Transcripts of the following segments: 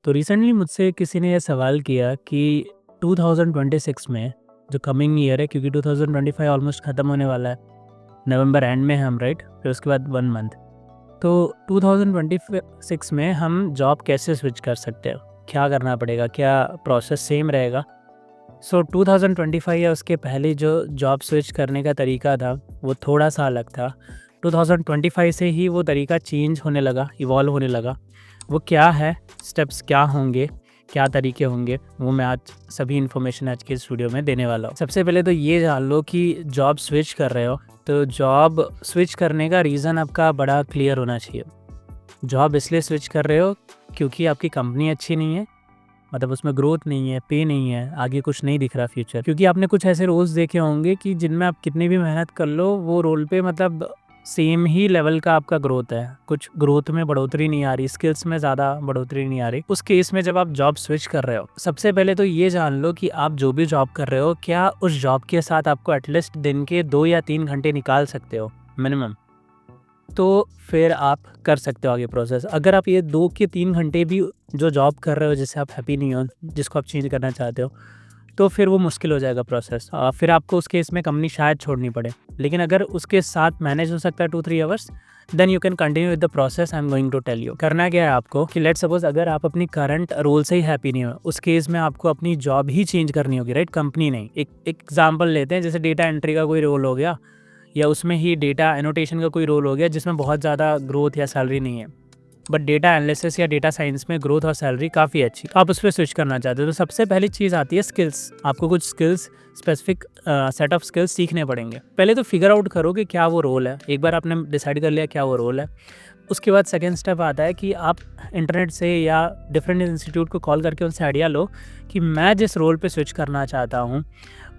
तो रिसेंटली मुझसे किसी ने ये सवाल किया कि 2026 में जो कमिंग ईयर है, क्योंकि 2025 ऑलमोस्ट ख़त्म होने वाला है, नवंबर एंड में हम राइट, फिर उसके बाद 1 मंथ। तो 2026 में हम जॉब कैसे स्विच कर सकते हैं, क्या करना पड़ेगा, क्या प्रोसेस सेम रहेगा? 2025 या उसके पहले जो जॉब स्विच करने का तरीका था वो थोड़ा सा अलग था। 2025 से ही वो तरीका चेंज होने लगा, इवॉल्व होने लगा। वो क्या है, स्टेप्स क्या होंगे, क्या तरीके होंगे, वो मैं आज सभी इन्फॉर्मेशन आज के इस वीडियो में देने वाला हूँ। सबसे पहले तो ये जान लो कि जॉब स्विच कर रहे हो तो जॉब स्विच करने का रीज़न आपका बड़ा क्लियर होना चाहिए। जॉब इसलिए स्विच कर रहे हो क्योंकि आपकी कंपनी अच्छी नहीं है, मतलब उसमें ग्रोथ नहीं है, पे नहीं है, आगे कुछ नहीं दिख रहा फ्यूचर। क्योंकि आपने कुछ ऐसे रोल्स देखे होंगे कि जिनमें आप कितनी भी मेहनत कर लो वो रोल पे मतलब सेम ही लेवल का आपका ग्रोथ है, कुछ ग्रोथ में बढ़ोतरी नहीं आ रही, स्किल्स में ज़्यादा बढ़ोतरी नहीं आ रही। उस केस में जब आप जॉब स्विच कर रहे हो, सबसे पहले तो ये जान लो कि आप जो भी जॉब कर रहे हो, क्या उस जॉब के साथ आपको एटलीस्ट दिन के 2 या 3 घंटे निकाल सकते हो मिनिमम, तो फिर आप कर सकते हो आगे प्रोसेस। अगर आप ये 2 के 3 घंटे भी जो जॉब कर रहे हो जिससे आप हैप्पी नहीं हो, जिसको आप चेंज करना चाहते हो, तो फिर वो मुश्किल हो जाएगा प्रोसेस। फिर आपको उस केस में कंपनी शायद छोड़नी पड़े। लेकिन अगर उसके साथ मैनेज हो सकता है 2-3 hours, then you can continue with the process. I am going to tell you. करना क्या है आपको कि लेट्स सपोज अगर आप अपनी करंट रोल से ही हैप्पी नहीं हो, उस केस में आपको अपनी जॉब ही चेंज करनी होगी, राइट, कंपनी नहीं। एक एग्जाम्पल लेते हैं, जैसे डेटा एंट्री का कोई रोल हो गया या उसमें ही डेटा एनोटेशन का कोई रोल हो गया जिसमें बहुत ज़्यादा ग्रोथ या सैलरी नहीं है, बट डेटा एनालिसिस या डेटा साइंस में ग्रोथ और सैलरी काफ़ी अच्छी, आप उस पर स्विच करना चाहते हो। तो सबसे पहली चीज़ आती है स्किल्स। आपको कुछ skills, specific set of skills सीखने पड़ेंगे। पहले तो फिगर आउट करो कि क्या वो रोल है। एक बार आपने डिसाइड कर लिया क्या वो रोल है, उसके बाद सेकेंड स्टेप आता है कि आप इंटरनेट से या डिफरेंट इंस्टीट्यूट को कॉल करके उनसे आइडिया लो कि मैं जिस रोल पे स्विच करना चाहता हूँ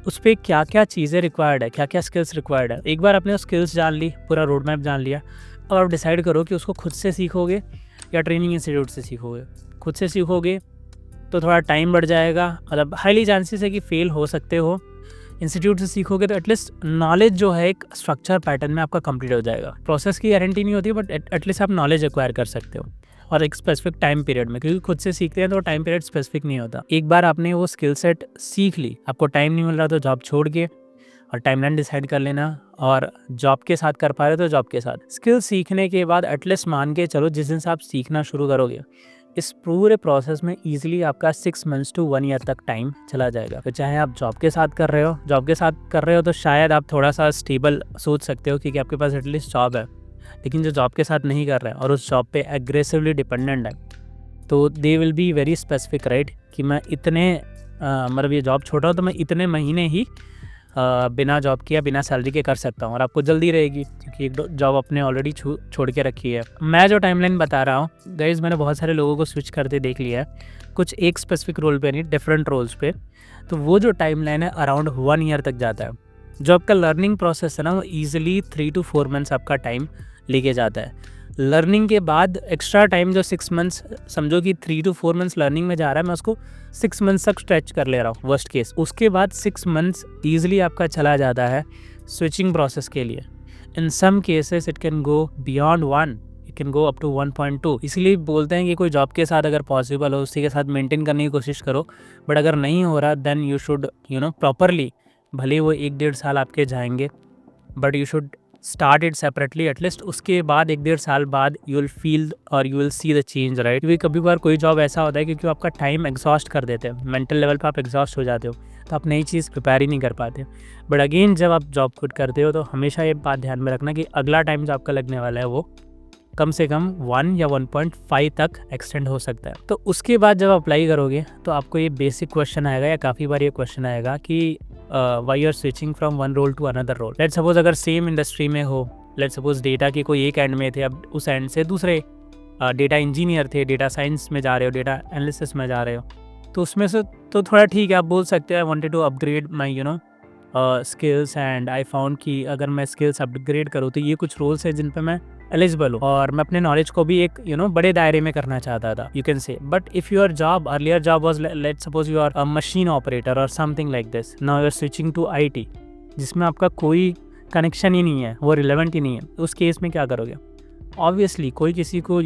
उस पर क्या क्या चीज़ें रिक्वायर्ड है, क्या क्या स्किल्स रिक्वायर्ड है। एक बार आपने वो स्किल्स जान ली, पूरा रोड मैप जान लिया, अब आप डिसाइड करो कि उसको खुद से सीखोगे या ट्रेनिंग इंस्टीट्यूट से सीखोगे। खुद से सीखोगे तो थोड़ा टाइम बढ़ जाएगा, मतलब हाईली चांसेस है कि फेल हो सकते हो। इंस्टीट्यूट से सीखोगे तो एटलीस्ट नॉलेज जो है एक स्ट्रक्चर पैटर्न में आपका कंप्लीट हो जाएगा। प्रोसेस की गारंटी नहीं होती, बट एटलीस्ट आप नॉलेज एक्वायर कर सकते हो, और एक स्पेसिफिक टाइम पीरियड में। क्योंकि खुद से सीखते हैं तो टाइम पीरियड स्पेसिफिक नहीं होता। एक बार आपने वो स्किल सेट सीख ली, आपको टाइम नहीं मिल रहा तो जॉब छोड़ के और टाइमलाइन डिसाइड कर लेना, और जॉब के साथ कर पा रहे हो तो जॉब के साथ। स्किल सीखने के बाद एटलीस्ट मान के चलो जिस दिन से आप सीखना शुरू करोगे, इस पूरे प्रोसेस में इजीली आपका 6 मंथ्स टू 1 ईयर तक टाइम चला जाएगा। फिर चाहे आप जॉब के साथ कर रहे हो तो शायद आप थोड़ा सा स्टेबल सोच सकते हो क्योंकि आपके पास एटलीस्ट जॉब है। लेकिन जो जॉब के साथ नहीं कर रहे हैं और उस जॉब पे एग्रेसिवली डिपेंडेंट है, तो they will be very specific, right, कि मैं इतने मतलब ये जॉब छोड़ रहा हूँ तो मैं इतने महीने ही बिना जॉब किया, बिना सैलरी के कर सकता हूँ, और आपको जल्दी रहेगी क्योंकि एक जॉब आपने ऑलरेडी छोड़ के रखी है। मैं जो टाइमलाइन बता रहा हूँ गाइस, मैंने बहुत सारे लोगों को स्विच करते देख लिया है, कुछ एक स्पेसिफिक रोल पे नहीं, डिफरेंट रोल्स पे। तो वो जो टाइमलाइन है अराउंड 1 ईयर तक जाता है। जो आपका लर्निंग प्रोसेस है ना, वो ईजिली 3 to 4 मंथ्स आपका टाइम लेके जाता है। लर्निंग के बाद एक्स्ट्रा टाइम जो 6 मंथ्स, समझो कि 3 to 4 मंथ्स लर्निंग में जा रहा है, मैं उसको 6 मंथ्स तक स्ट्रेच कर ले रहा हूँ वर्स्ट केस। उसके बाद 6 मंथ्स ईजिली आपका चला जाता है स्विचिंग प्रोसेस के लिए। In some cases it can go beyond 1, it can go up to 1.2। इसलिए बोलते हैं कि कोई जॉब के साथ अगर पॉसिबल हो उसी के साथ मेंटेन करने की कोशिश करो, बट अगर नहीं हो रहा देन यू शुड प्रॉपरली, भले वो 1-1.5 साल आपके जाएंगे, but you should start it separately. At least उसके बाद 1-1.5 साल बाद यू विल फील और you will see the change, right. क्योंकि कभी बार कोई जॉब ऐसा होता है क्योंकि आपका टाइम एग्जॉस्ट कर देते हैं, मेंटल लेवल पे आप एग्जॉस्ट हो जाते हो, तो आप नई चीज़ प्रिपेयर ही नहीं कर पाते। बट अगेन जब आप जॉब क्विट करते हो तो हमेशा ये बात ध्यान में रखना कि अगला टाइम जो आपका लगने वाला है वो कम से कम 1 या 1.5 तक एक्सटेंड हो सकता है। तो उसके बाद जब अप्लाई करोगे तो आपको ये बेसिक क्वेश्चन आएगा, या काफ़ी बार ये क्वेश्चन आएगा कि why you are switching from one role to another role. Let's suppose अगर सेम इंडस्ट्री में हो, लेट्स सपोज डेटा की कोई एक एंड में थे, अब उस एंड से दूसरे डेटा इंजीनियर थे, डेटा साइंस में जा रहे हो, डेटा एनालिसिस में जा रहे हो, तो उसमें से तो थोड़ा ठीक है, आप बोल सकते हो I wanted to upgrade my skills and I found कि अगर मैं स्किल्स अपग्रेड करूँ तो ये कुछ रोल्स हैं जिन पे मैं एलिजिबल हूँ, और मैं अपने नॉलेज को भी एक बड़े दायरे में करना चाहता था, you can say. But if your job, earlier job was let's suppose you are a machine operator और something like this, now you are switching to IT, जिसमें आपका कोई कनेक्शन ही नहीं है, वो रिलेवेंट ही नहीं है, उस केस में क्या करोगे? ऑब्वियसली कोई किसी को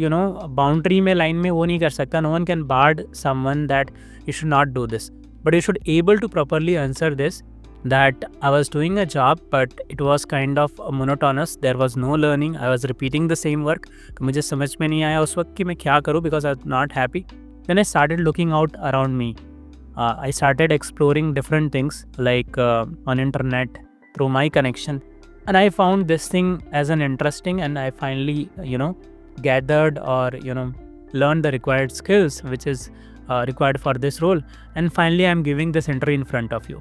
बाउंड्री में लाइन में वो नहीं कर सकता. No one can barred someone that you should not do this, but you should able to properly answer this, that I was doing a job but it was kind of monotonous, there was no learning, I was repeating the same work. मुझे समझ में नहीं आया उस वक्त कि मैं क्या करूँ, because I was not happy. Then I started looking out around me. I started exploring different things like on internet through my connection, and I found this thing as an interesting, and I finally gathered or learned the required skills which is required for this role, and finally I am giving this interview in front of you.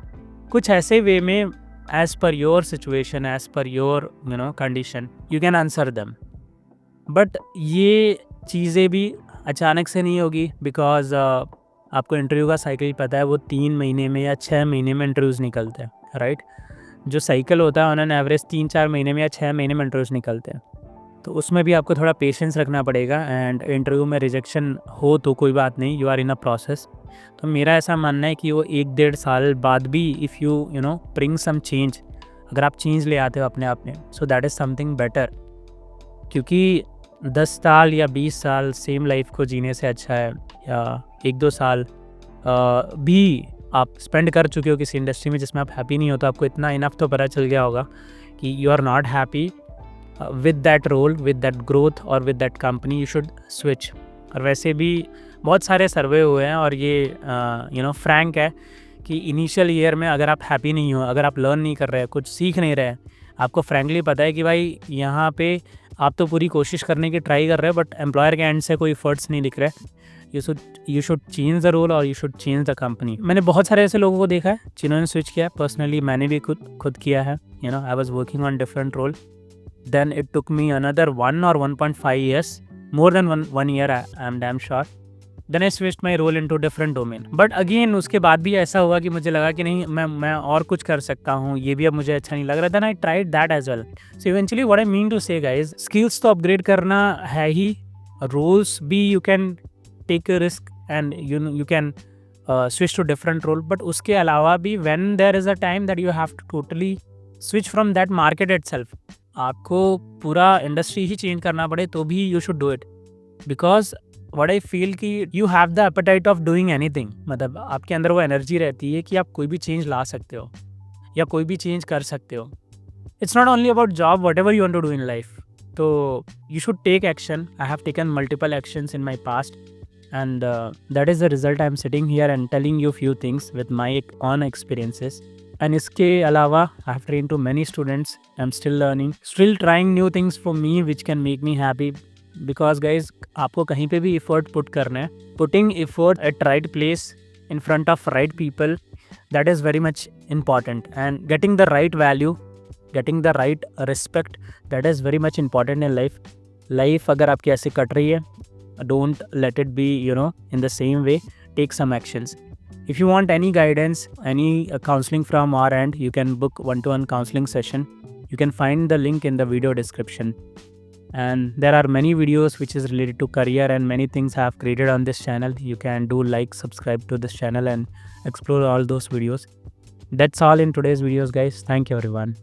कुछ ऐसे वे में as per your situation, as per your condition, you can answer them. But ये चीज़ें भी अचानक से नहीं होगी, because आपको इंटरव्यू का साइकिल पता है, वो 3 महीने में या 6 महीने में इंटरव्यूज़ निकलते हैं, राइट. जो साइकिल होता है ऑन एन एवरेज 3-4 महीने में या 6 महीने में इंटरव्यूज़ निकलते हैं. तो उसमें भी आपको थोड़ा पेशेंस रखना पड़ेगा, एंड इंटरव्यू में रिजेक्शन हो तो कोई बात नहीं, you are in a process. तो मेरा ऐसा मानना है कि वो 1-1.5 साल बाद भी if you bring some change, अगर आप चेंज ले आते हो अपने आप में, so that is something better. क्योंकि 10 साल या 20 साल सेम लाइफ को जीने से अच्छा है, या 1-2 साल भी आप स्पेंड कर चुके हो किसी इंडस्ट्री में जिसमें आप हैप्पी नहीं हो, तो आपको इतना इनफ तो पता चल गया होगा कि you are not happy with that role, with that growth or with that company, you should switch. और वैसे भी बहुत सारे सर्वे हुए हैं, और ये फ्रैंक है कि इनिशियल ईयर में अगर आप हैप्पी नहीं हो, अगर आप लर्न नहीं कर रहे हैं, कुछ सीख नहीं रहे हैं, आपको फ्रैंकली पता है कि भाई यहाँ पे आप तो पूरी कोशिश करने की ट्राई कर रहे हो, बट एम्प्लॉयर के एंड से कोई एफर्ट्स नहीं दिख रहे. You should change the role और you should change the company. मैंने बहुत सारे ऐसे लोगों को देखा है जिन्होंने स्विच किया है. पर्सनली मैंने भी खुद किया है. I was working on different role. Then it took me another 1 or 1.5 years, more than one year, I'm damn sure. Then I switched my role into different domain. But again उसके बाद भी ऐसा हुआ कि मुझे लगा कि नहीं, मैं और कुछ कर सकता हूँ, ये भी अब मुझे अच्छा नहीं लग रहा. Then I tried that as well. So eventually what I mean to say guys, skills तो upgrade करना है ही, roles भी you can take a risk and you can switch to different role. But उसके अलावा भी when there is a time that you have to totally switch from that market itself, आपको पूरा industry ही change करना पड़े तो भी you should do it. Because what I feel कि you have the appetite of doing anything. मतलब आपके अंदर वो एनर्जी रहती है कि आप कोई भी चेंज ला सकते हो या कोई भी चेंज कर सकते हो. It's not only about job, whatever you want to do in life. तो you should take action. I have taken multiple actions in my past, and that is the result. I am sitting here and telling you few things with my own experiences. And इसके अलावा I have trained to many students. I'm still learning, still trying new things for me which can make me happy. Because guys, आपको कहीं पे भी effort put करना है. Putting effort at right place in front of right people, that is very much important. And getting the right value, getting the right respect, that is very much important in life. Life अगर आपकी ऐसे cut रही है, don't let it be in the same way. Take some actions. If you want any guidance, any counseling from our end, you can book one-to-one counseling session. You can find the link in the video description. And there are many videos which is related to career, and many things I have created on this channel. You can do like, subscribe to this channel and explore all those videos. That's all in today's videos guys. Thank you everyone.